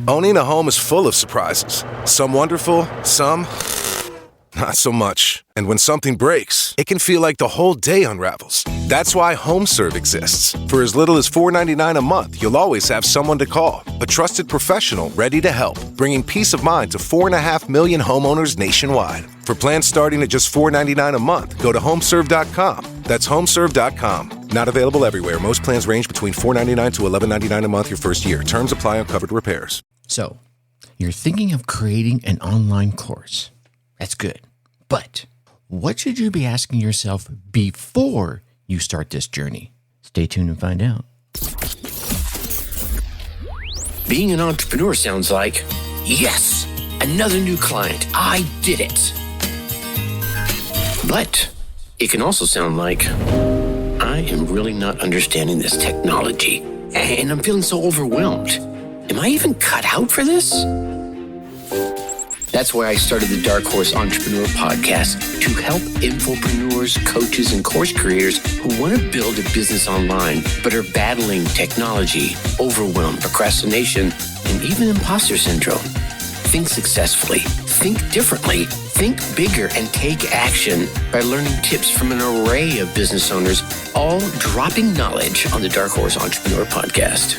Owning a home is full of surprises. Some wonderful, some not so much. And when something breaks, it can feel like the whole day unravels. That's why HomeServe exists. For as little as $4.99 a month, you'll always have someone to call. A trusted professional ready to help, bringing peace of mind to 4.5 million homeowners nationwide. For plans starting at just $4.99 a month, go to homeserve.com. That's homeserve.com. Not available everywhere. Most plans range between $4.99 to $11.99 a month your first year. Terms apply on covered repairs. So, you're thinking of creating an online course. That's good. But what should you be asking yourself before you start this journey? Stay tuned and find out. Being an entrepreneur sounds like, yes, another new client. I did it. But it can also sound like, I am really not understanding this technology, and I'm feeling so overwhelmed. Am I even cut out for this? That's why I started the Dark Horse Entrepreneur Podcast, to help infopreneurs, coaches, and course creators who want to build a business online but are battling technology, overwhelm, procrastination, and even imposter syndrome. Think successfully, think differently, think bigger, and take action by learning tips from an array of business owners, all dropping knowledge on the Dark Horse Entrepreneur Podcast.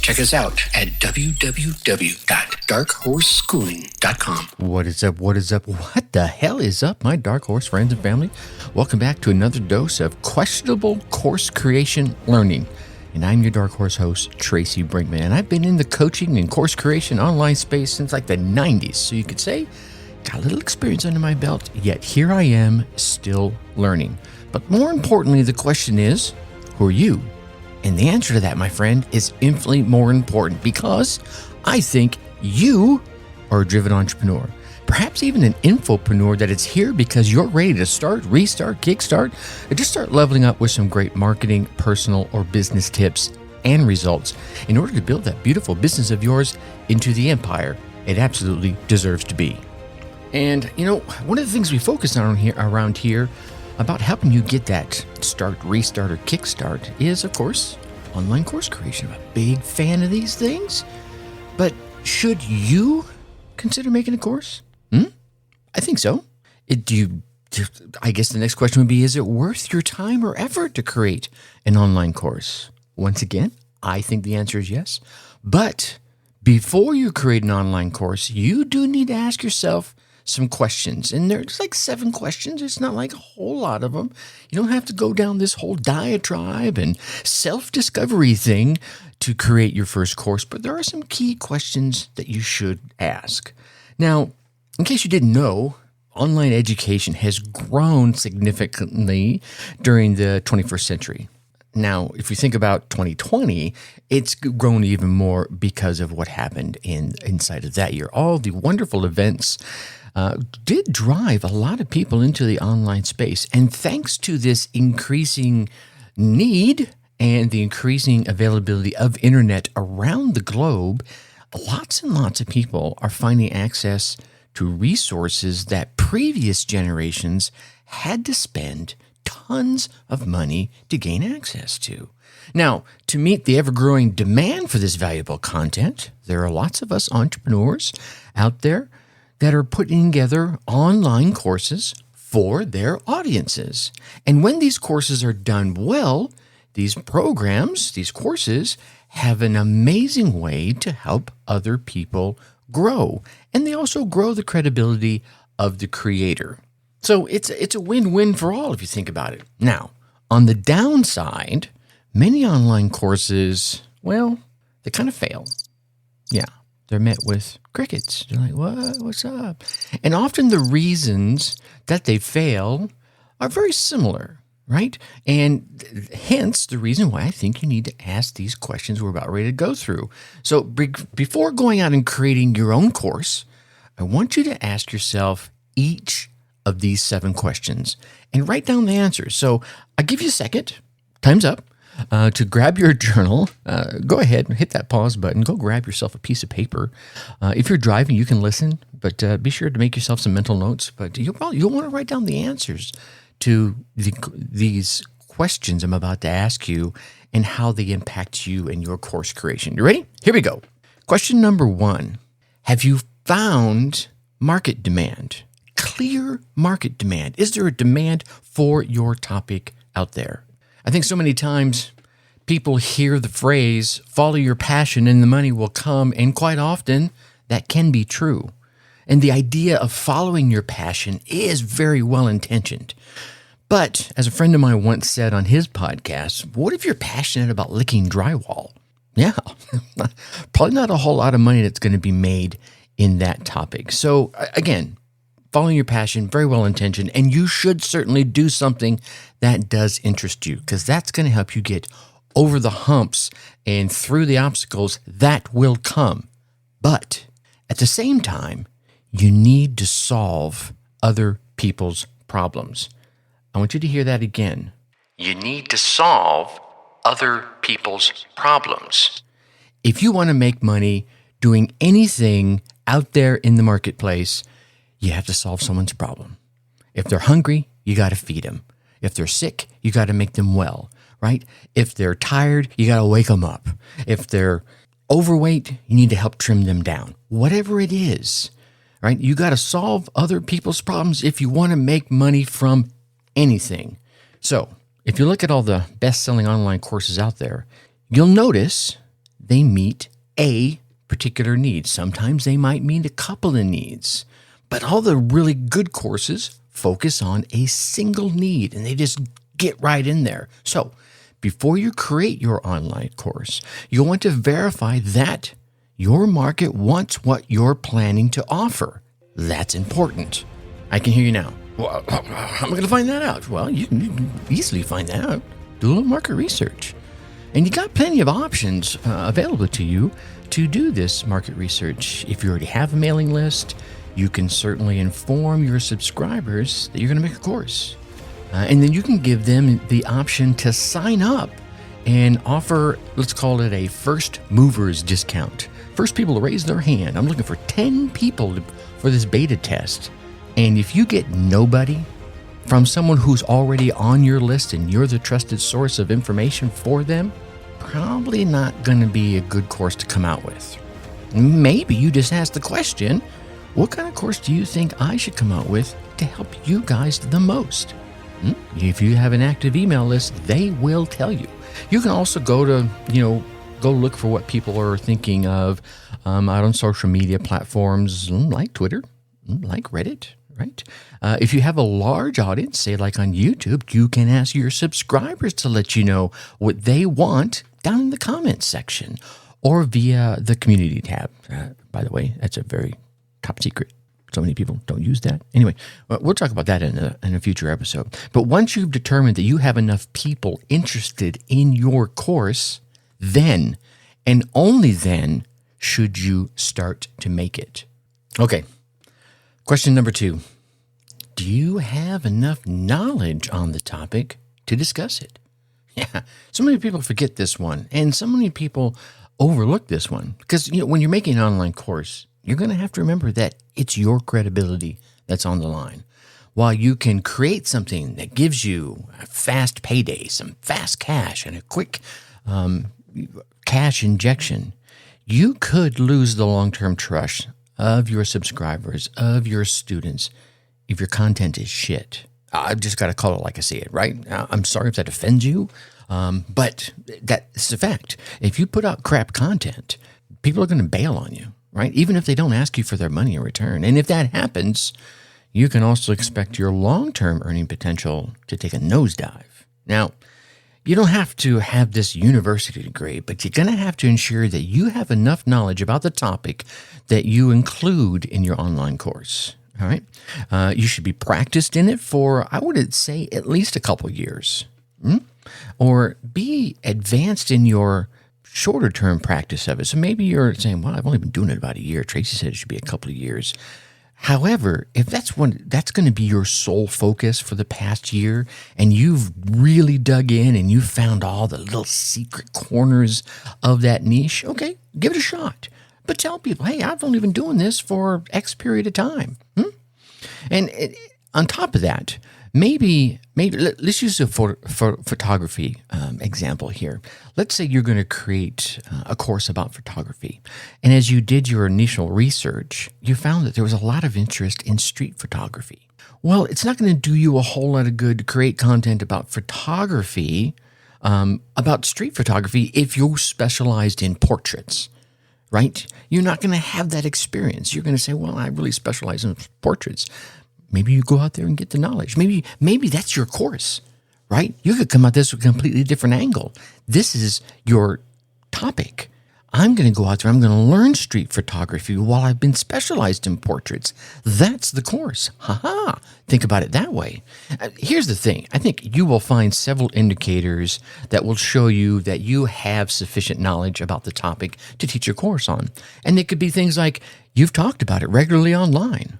Check us out at www.darkhorseschooling.com. What is up? What is up? What the hell is up, my Dark Horse friends and family? Welcome back to another dose of questionable course creation learning. And I'm your Dark Horse host, Tracy Brinkman. And I've been in the coaching and course creation online space since like the 90s. So you could say, got a little experience under my belt, yet here I am still learning. But more importantly, the question is, who are you? And the answer to that, my friend, is infinitely more important because I think you are a driven entrepreneur. Perhaps even an infopreneur that is here because you're ready to start, restart, kickstart, or just start leveling up with some great marketing, personal, or business tips and results in order to build that beautiful business of yours into the empire it absolutely deserves to be. And, you know, one of the things we focus on around here about helping you get that start, restart, or kickstart is, of course, online course creation. I'm a big fan of these things. But should you consider making a course? I think so. I guess the next question would be, is it worth your time or effort to create an online course? Once again, I think the answer is yes. But before you create an online course, you do need to ask yourself some questions. And there's like 7 questions. It's not like a whole lot of them. You don't have to go down this whole diatribe and self-discovery thing to create your first course, but there are some key questions that you should ask. Now, in case you didn't know, online education has grown significantly during the 21st century. Now, if you think about 2020, it's grown even more because of what happened inside of that year. All the wonderful events did drive a lot of people into the online space. And thanks to this increasing need and the increasing availability of internet around the globe, lots and lots of people are finding access to resources that previous generations had to spend tons of money to gain access to. Now, to meet the ever-growing demand for this valuable content, there are lots of us entrepreneurs out there that are putting together online courses for their audiences. And when these courses are done well, these programs, these courses, have an amazing way to help other people grow. And they also grow the credibility of the creator. So it's a win-win for all if you think about it. Now, on the downside, many online courses, well, they kind of fail. Yeah, they're met with crickets. They're like, what? What's up? And often the reasons that they fail are very similar, right? And hence the reason why I think you need to ask these questions we're about ready to go through. So before going out and creating your own course, I want you to ask yourself each of these 7 questions and write down the answers. So I'll give you a second. Time's up. To grab your journal, go ahead and hit that pause button. Go grab yourself a piece of paper. If you're driving, you can listen, but be sure to make yourself some mental notes. But you'll want to write down the answers to these questions I'm about to ask you and how they impact you and your course creation. You ready? Here we go. Question number 1, have you found market demand? Clear market demand. Is there a demand for your topic out there? I think so many times people hear the phrase, follow your passion and the money will come, and quite often that can be true. And the idea of following your passion is very well intentioned. But as a friend of mine once said on his podcast, what if you're passionate about licking drywall? Yeah, probably not a whole lot of money that's going to be made in that topic. So again, following your passion, very well intentioned, and you should certainly do something that does interest you, because that's going to help you get over the humps and through the obstacles that will come. But at the same time, you need to solve other people's problems. I want you to hear that again. You need to solve other people's problems. If you want to make money doing anything out there in the marketplace, you have to solve someone's problem. If they're hungry, you got to feed them. If they're sick, you got to make them well, right? If they're tired, you got to wake them up. If they're overweight, you need to help trim them down. Whatever it is, right? You got to solve other people's problems if you want to make money from anything. So if you look at all the best-selling online courses out there, you'll notice they meet a particular need. Sometimes they might meet a couple of needs, but all the really good courses focus on a single need, and they just get right in there. So before you create your online course, you'll want to verify that your market wants what you're planning to offer. That's important. I can hear you now. Well, how am I going to find that out? Well, you can easily find that out. Do a little market research. And you got plenty of options available to you to do this market research. If you already have a mailing list, you can certainly inform your subscribers that you're going to make a course. And then you can give them the option to sign up and offer, let's call it a first movers discount. First people to raise their hand. I'm looking for 10 people for this beta test. And if you get nobody from someone who's already on your list and you're the trusted source of information for them, probably not going to be a good course to come out with. Maybe you just ask the question, what kind of course do you think I should come out with to help you guys the most? If you have an active email list, they will tell you. You can also go look for what people are thinking of out on social media platforms like Twitter, like Reddit, right? If you have a large audience, say like on YouTube, you can ask your subscribers to let you know what they want down in the comments section or via the community tab. By the way, that's a very top secret. So many people don't use that. Anyway, we'll talk about that in a future episode. But once you've determined that you have enough people interested in your course, then and only then should you start to make it. Okay. Question number 2. Do you have enough knowledge on the topic to discuss it? Yeah, so many people forget this one, and so many people overlook this one. Because when you're making an online course, you're going to have to remember that it's your credibility that's on the line. While you can create something that gives you a fast payday, some fast cash, and a quick cash injection, you could lose the long-term trust of your subscribers, of your students, if your content is shit. I've just got to call it like I see it, right? I'm sorry if that offends you, but that's a fact. If you put out crap content, people are going to bail on you, right? Even if they don't ask you for their money in return. And if that happens, you can also expect your long-term earning potential to take a nosedive. Now, you don't have to have this university degree, but you're going to have to ensure that you have enough knowledge about the topic that you include in your online course. All right. You should be practiced in it for, I would say, at least a couple years. Or be advanced in your shorter term practice of it. So maybe you're saying, well, I've only been doing it about a year. Tracy said it should be a couple of years. However, if that's going to be your sole focus for the past year, and you've really dug in and you found all the little secret corners of that niche, okay, give it a shot. But tell people, hey, I've only been doing this for X period of time. And on top of that, let's use a photography example here. Let's say you're going to create a course about photography. And as you did your initial research, you found that there was a lot of interest in street photography. Well, it's not going to do you a whole lot of good to create content about photography, about street photography, if you're specialized in portraits, right? You're not going to have that experience. You're going to say, well, I really specialize in portraits. Maybe you go out there and get the knowledge. Maybe that's your course, right? You could come at this with a completely different angle. This is your topic. I'm going to go out there. I'm going to learn street photography while I've been specialized in portraits. That's the course. Ha-ha. Think about it that way. Here's the thing. I think you will find several indicators that will show you that you have sufficient knowledge about the topic to teach your course on. And it could be things like you've talked about it regularly online.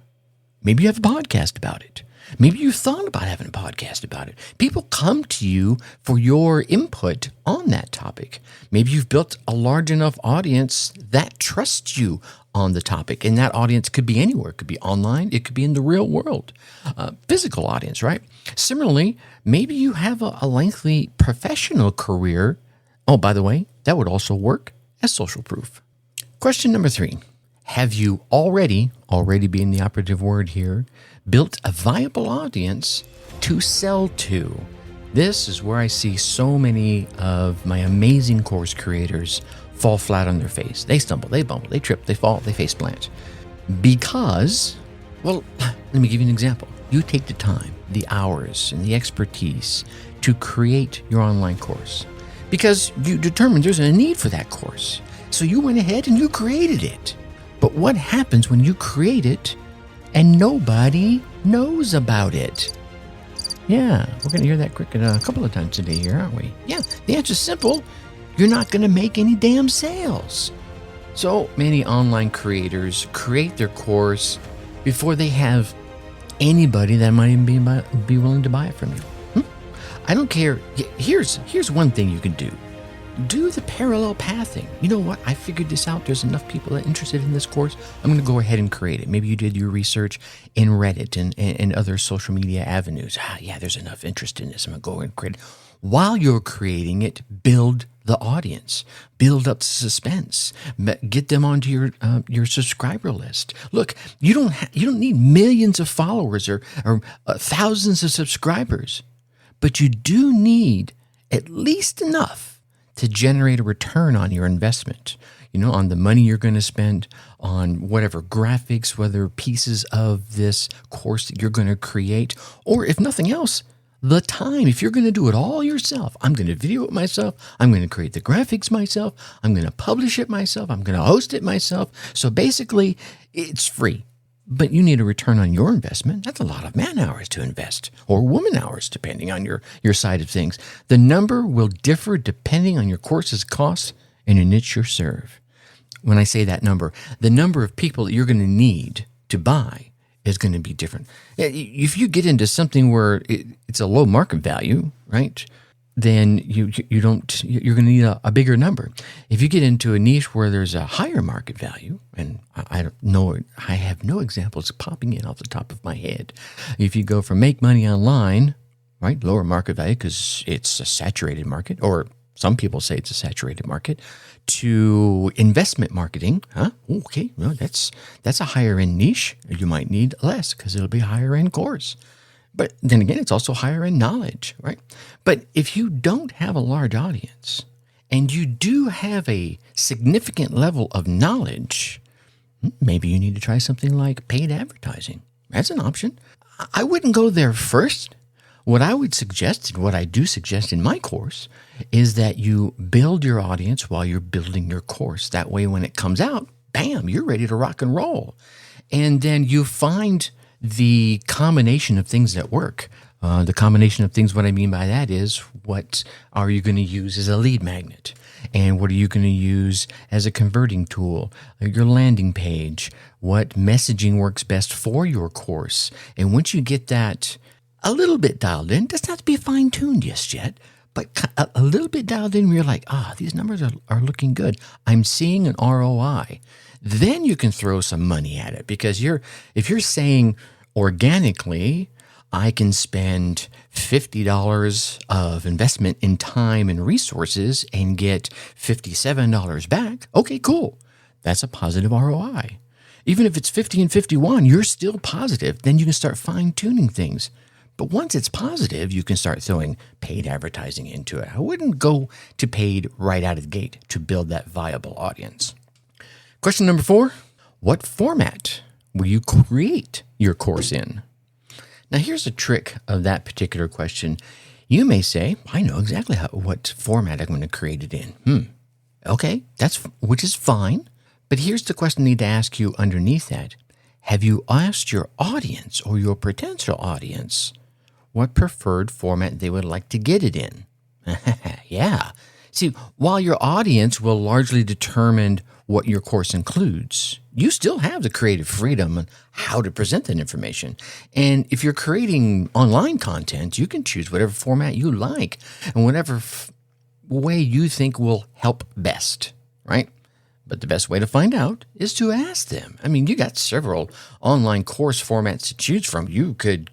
Maybe you have a podcast about it. Maybe you've thought about having a podcast about it. People come to you for your input on that topic. Maybe you've built a large enough audience that trusts you on the topic. And that audience could be anywhere. It could be online. It could be in the real world. Physical audience, right? Similarly, maybe you have a lengthy professional career. Oh, by the way, that would also work as social proof. Question number 3. Have you already being the operative word here, built a viable audience to sell to? This is where I see so many of my amazing course creators fall flat on their face. They stumble, they bumble, they trip, they fall, they face plant. Because, well, let me give you an example. You take the time, the hours, and the expertise to create your online course because you determined there's a need for that course. So you went ahead and you created it. But what happens when you create it and nobody knows about it? Yeah, we're going to hear that cricket a couple of times today here, aren't we? Yeah, the answer's simple. You're not going to make any damn sales. So many online creators create their course before they have anybody that might even be willing to buy it from you. I don't care. Here's one thing you can do. Do the parallel pathing. You know what? I figured this out. There's enough people that are interested in this course. I'm going to go ahead and create it. Maybe you did your research in Reddit and other social media avenues. Yeah, there's enough interest in this. I'm going to go and create it. While you're creating it, build the audience. Build up the suspense. Get them onto your subscriber list. Look, you don't need millions of followers or thousands of subscribers, but you do need at least enough to generate a return on your investment, on the money you're going to spend on whatever graphics, whether pieces of this course that you're going to create, or if nothing else, the time. If you're going to do it all yourself, I'm going to video it myself. I'm going to create the graphics myself. I'm going to publish it myself. I'm going to host it myself. So basically, it's free. But you need a return on your investment. That's a lot of man hours to invest, or woman hours, depending on your side of things. The number will differ depending on your course's cost and the niche you serve. When I say that number, the number of people that you're going to need to buy is going to be different. If you get into something where it's a low market value, right, then you're going to need a bigger number. If you get into a niche where there's a higher market value, and I have no examples popping in off the top of my head. If you go from make money online, right, lower market value because it's a saturated market, or some people say it's a saturated market, to investment marketing, okay, well, that's a higher end niche. You might need less because it'll be a higher end course. But then again, it's also higher end knowledge, right? But if you don't have a large audience and you do have a significant level of knowledge, maybe you need to try something like paid advertising. That's an option. I wouldn't go there first. What I would suggest, and what I do suggest in my course, is that you build your audience while you're building your course. That way, when it comes out, bam, you're ready to rock and roll. And then you find the combination of things that work. The combination of things, what I mean by that is, what are you going to use as a lead magnet? And what are you going to use as a converting tool? Your landing page. What messaging works best for your course? And once you get that a little bit dialed in, doesn't have to be fine-tuned just yet, but a little bit dialed in where you're like, these numbers are looking good. I'm seeing an ROI. Then you can throw some money at it, because if you're saying organically, I can spend $50 of investment in time and resources and get $57 back. Okay, cool. That's a positive ROI. Even if it's 50 and 51, you're still positive. Then you can start fine-tuning things. But once it's positive, you can start throwing paid advertising into it. I wouldn't go to paid right out of the gate to build that viable audience. Question number 4, what format will you create your course in? Now, here's a trick of that particular question. You may say, I know exactly what format I'm going to create it in. Okay, which is fine. But here's the question I need to ask you underneath that. Have you asked your audience or your potential audience what preferred format they would like to get it in? Yeah. See, while your audience will largely determine what your course includes, you still have the creative freedom on how to present that information. And if you're creating online content, you can choose whatever format you like and whatever way you think will help best, right? But the best way to find out is to ask them. I mean, you got several online course formats to choose from. You could,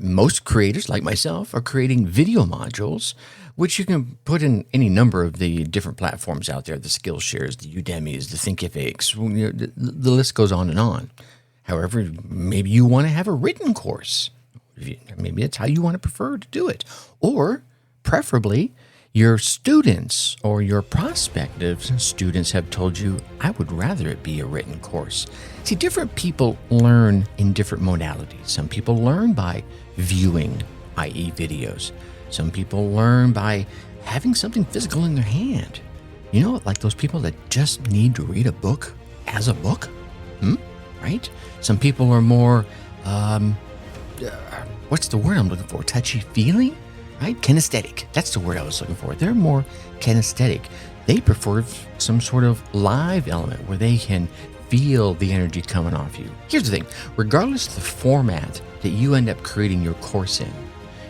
most creators like myself are creating video modules, which you can put in any number of the different platforms out there, the Skillshares, the Udemys, the Thinkifics, the list goes on and on. However, maybe you want to have a written course. Maybe it's how you want to prefer to do it. Or preferably, your students or your prospective students have told you, I would rather it be a written course. See, different people learn in different modalities. Some people learn by viewing, i.e. videos. Some people learn by having something physical in their hand. You know, like those people that just need to read a book as a book, right? Some people are more, what's the word I'm looking for? Touchy-feely, right? Kinesthetic. That's the word I was looking for. They're more kinesthetic. They prefer some sort of live element where they can feel the energy coming off you. Here's the thing. Regardless of the format that you end up creating your course in,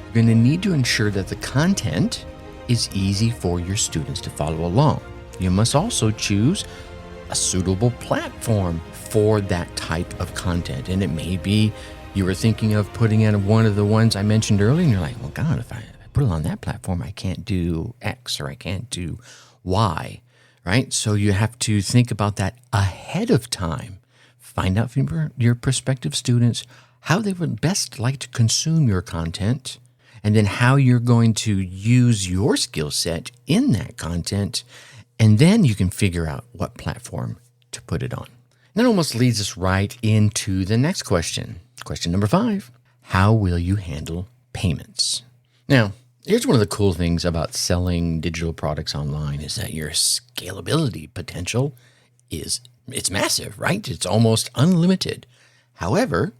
you're going to need to ensure that the content is easy for your students to follow along. You must also choose a suitable platform for that type of content. And it may be you were thinking of putting in one of the ones I mentioned earlier, and you're like, well, God, if I put it on that platform, I can't do X or I can't do Y, right? So you have to think about that ahead of time. Find out from your prospective students how they would best like to consume your content, and then how you're going to use your skill set in that content, and then you can figure out what platform to put it on. And that almost leads us right into the next question. Question number 5, how will you handle payments? Now, here's one of the cool things about selling digital products online is that your scalability potential it's massive, right? It's almost unlimited. However,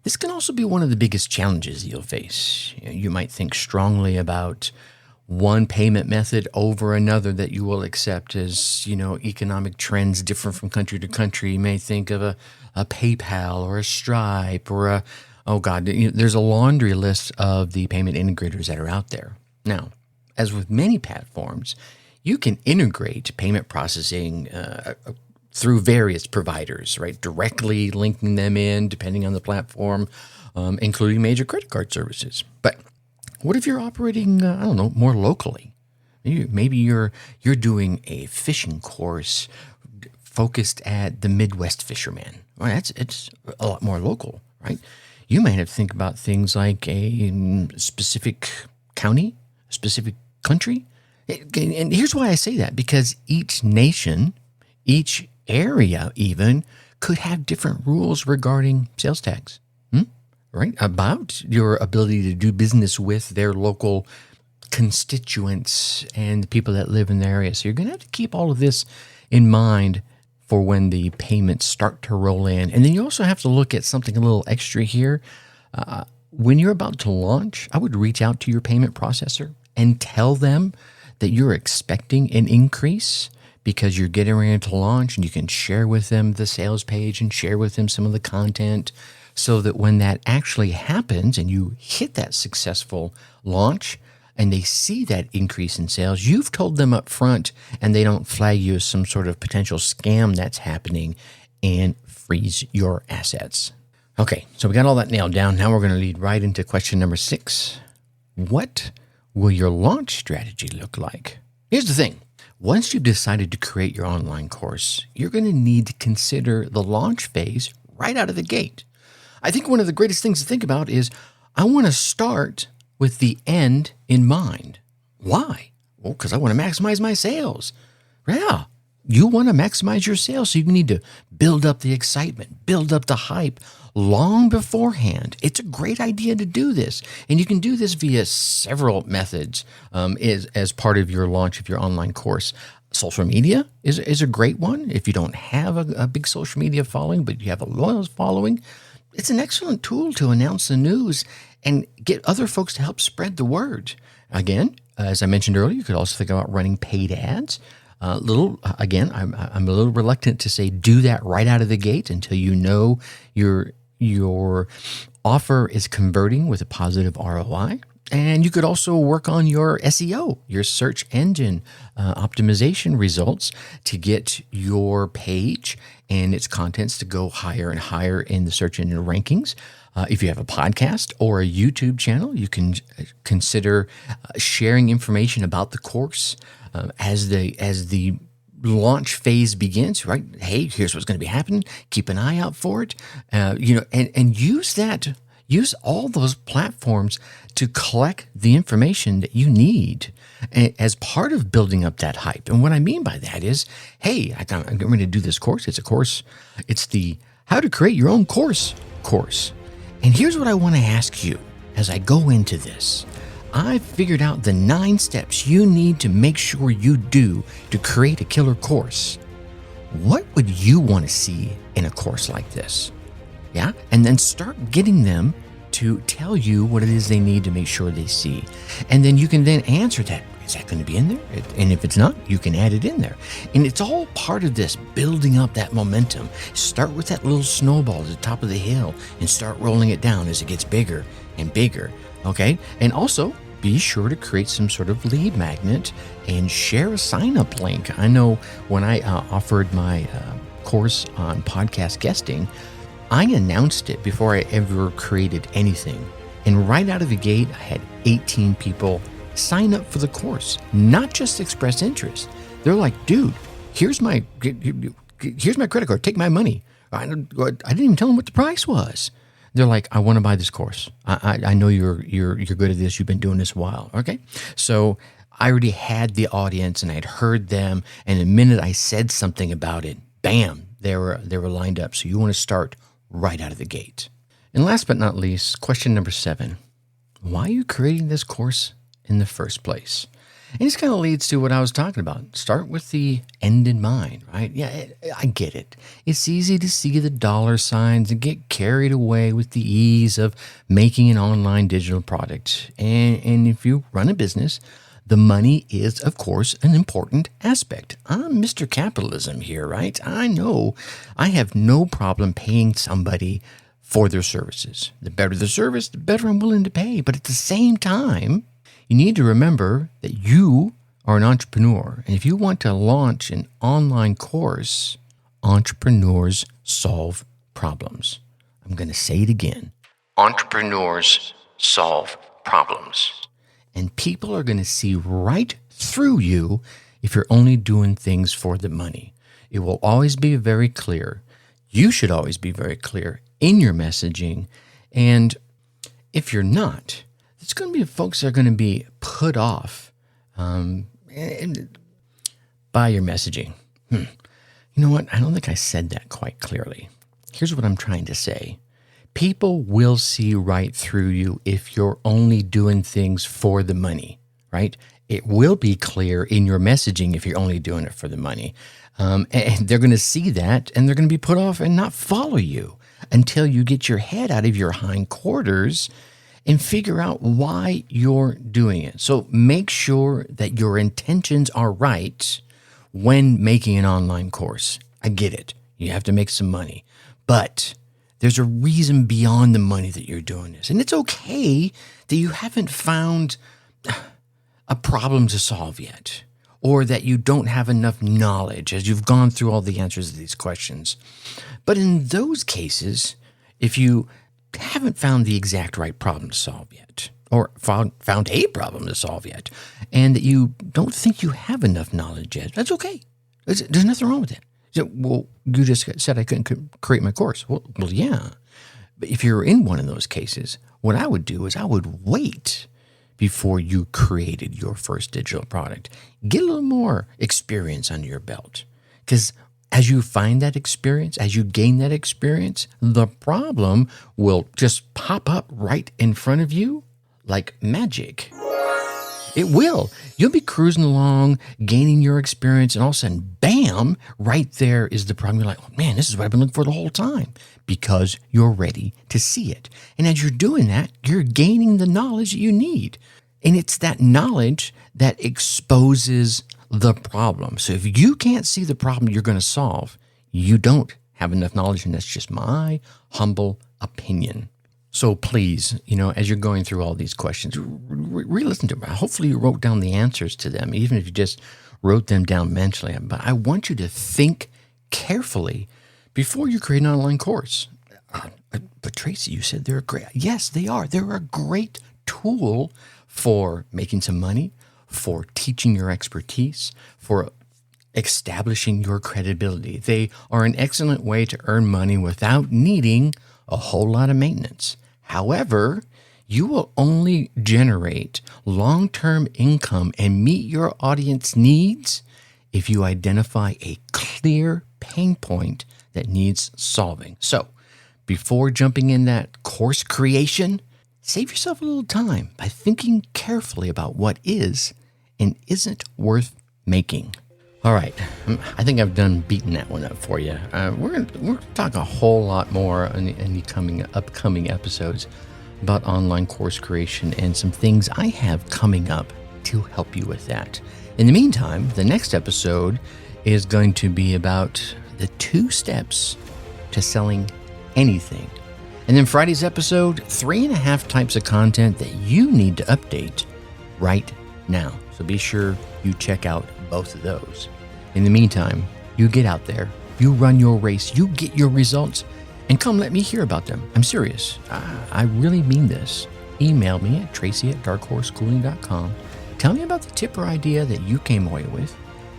this can also be one of the biggest challenges you'll face. You might think strongly about one payment method over another that you will accept as, economic trends different from country to country. You may think of a PayPal or a Stripe or there's a laundry list of the payment integrators that are out there. Now, as with many platforms, you can integrate payment processing through various providers, right? Directly linking them in, depending on the platform, including major credit card services. But what if you're operating, more locally? Maybe you're doing a fishing course focused at the Midwest fisherman. Well, it's a lot more local, right? You might have to think about things like a specific county, a specific country. And here's why I say that, because each nation, each area even, could have different rules regarding sales tax, right? About your ability to do business with their local constituents and the people that live in the area. So you're going to have to keep all of this in mind for when the payments start to roll in. And then you also have to look at something a little extra here. When you're about to launch, I would reach out to your payment processor and tell them that you're expecting an increase because you're getting ready to launch, and you can share with them the sales page and share with them some of the content so that when that actually happens and you hit that successful launch and they see that increase in sales, you've told them up front and they don't flag you as some sort of potential scam that's happening and freeze your assets. Okay, so we got all that nailed down. Now we're going to lead right into question number 6. What will your launch strategy look like? Here's the thing. Once you've decided to create your online course, you're going to need to consider the launch phase right out of the gate. I think one of the greatest things to think about is I want to start with the end in mind. Why? Well, because I want to maximize my sales. Yeah, you want to maximize your sales, so you need to build up the excitement, build up the hype long beforehand. It's a great idea to do this, and you can do this via several methods as part of your launch of your online course. Social media is a great one. If you don't have a big social media following, but you have a loyal following, it's an excellent tool to announce the news and get other folks to help spread the word. Again, as I mentioned earlier, you could also think about running paid ads. I'm a little reluctant to say do that right out of the gate until you know your offer is converting with a positive ROI. And you could also work on your SEO, your search engine optimization results, to get your page and its contents to go higher and higher in the search engine rankings. If you have a podcast or a YouTube channel, you can consider sharing information about the course as the launch phase begins, right? Hey, here's what's going to be happening. Keep an eye out for it. And use all those platforms to collect the information that you need as part of building up that hype. And what I mean by that is, hey, I'm going to do this course. It's a course. It's the How to Create Your Own Course. And here's what I want to ask you as I go into this. I've figured out the 9 steps you need to make sure you do to create a killer course. What would you want to see in a course like this? Yeah? And then start getting them to tell you what it is they need to make sure they see. And then you can then answer that. Is that going to be in there? And if it's not, you can add it in there. And it's all part of this building up that momentum. Start with that little snowball at the top of the hill and start rolling it down as it gets bigger and bigger. Okay? And also, be sure to create some sort of lead magnet and share a sign-up link. I know when I offered my course on podcast guesting, I announced it before I ever created anything. And right out of the gate, I had 18 people sign up for the course, not just express interest. They're like, dude, here's my credit card. Take my money. I didn't even tell them what the price was. They're like, I want to buy this course. I know you're good at this. You've been doing this a while. Okay. So I already had the audience and I'd heard them. And the minute I said something about it, bam, they were lined up. So you want to start right out of the gate. And last but not least, question number 7. Why are you creating this course in the first place? And this kind of leads to what I was talking about. Start with the end in mind, right? Yeah, I get it. It's easy to see the dollar signs and get carried away with the ease of making an online digital product. And if you run a business, the money is, of course, an important aspect. I'm Mr. Capitalism here, right? I know I have no problem paying somebody for their services. The better the service, the better I'm willing to pay. But at the same time, you need to remember that you are an entrepreneur. And if you want to launch an online course, entrepreneurs solve problems. I'm going to say it again. Entrepreneurs solve problems. And people are going to see right through you if you're only doing things for the money. It will always be very clear. You should always be very clear in your messaging. And if you're not, it's going to be folks that are going to be put off by your messaging. You know what? I don't think I said that quite clearly. Here's what I'm trying to say. People will see right through you if you're only doing things for the money, right? It will be clear in your messaging if you're only doing it for the money. And they're going to see that and they're going to be put off and not follow you until you get your head out of your hindquarters and figure out why you're doing it. So make sure that your intentions are right when making an online course. I get it. You have to make some money. But there's a reason beyond the money that you're doing this. And it's okay that you haven't found a problem to solve yet, or that you don't have enough knowledge as you've gone through all the answers to these questions. But in those cases, if you haven't found the exact right problem to solve yet, or found a problem to solve yet, and that you don't think you have enough knowledge yet, that's okay. There's nothing wrong with it. So, well, you just said I couldn't create my course. Well, yeah. But if you're in one of those cases, what I would do is I would wait before you created your first digital product. Get a little more experience under your belt. Because as you find that experience, as you gain that experience, the problem will just pop up right in front of you like magic. It will. You'll be cruising along, gaining your experience, and all of a sudden, bam, right there is the problem. You're like, oh, man, this is what I've been looking for the whole time, because you're ready to see it. And as you're doing that, you're gaining the knowledge that you need. And it's that knowledge that exposes the problem. So if you can't see the problem you're going to solve, you don't have enough knowledge, and that's just my humble opinion. So please, as you're going through all these questions, re-listen to them. Hopefully you wrote down the answers to them, even if you just wrote them down mentally. But I want you to think carefully before you create an online course. But Tracy, you said they're great. Yes, they are. They're a great tool for making some money, for teaching your expertise, for establishing your credibility. They are an excellent way to earn money without needing a whole lot of maintenance. However, you will only generate long-term income and meet your audience needs if you identify a clear pain point that needs solving. So, before jumping in that course creation, save yourself a little time by thinking carefully about what is and isn't worth making. All right, I think I've done beating that one up for you. We're gonna talk a whole lot more in the upcoming episodes about online course creation and some things I have coming up to help you with that. In the meantime, the next episode is going to be about the 2 steps to selling anything. And then Friday's episode, 3.5 types of content that you need to update right now. So be sure you check out both of those. In the meantime, you get out there, you run your race, you get your results, and come let me hear about them. I'm serious. I really mean this. Email me at tracy@darkhorseschooling.com. Tell me about the tip or idea that you came away with,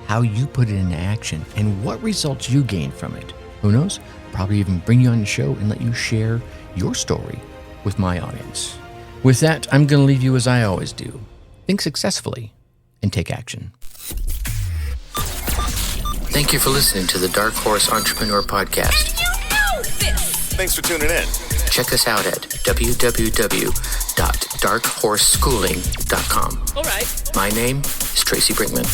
how you put it into action, and what results you gained from it. Who knows? Probably even bring you on the show and let you share your story with my audience. With that, I'm going to leave you as I always do. Think successfully and take action. Thank you for listening to the Dark Horse Entrepreneur Podcast. And you know this! Thanks for tuning in. Check us out at www.darkhorseschooling.com. All right. My name is Tracy Brinkman.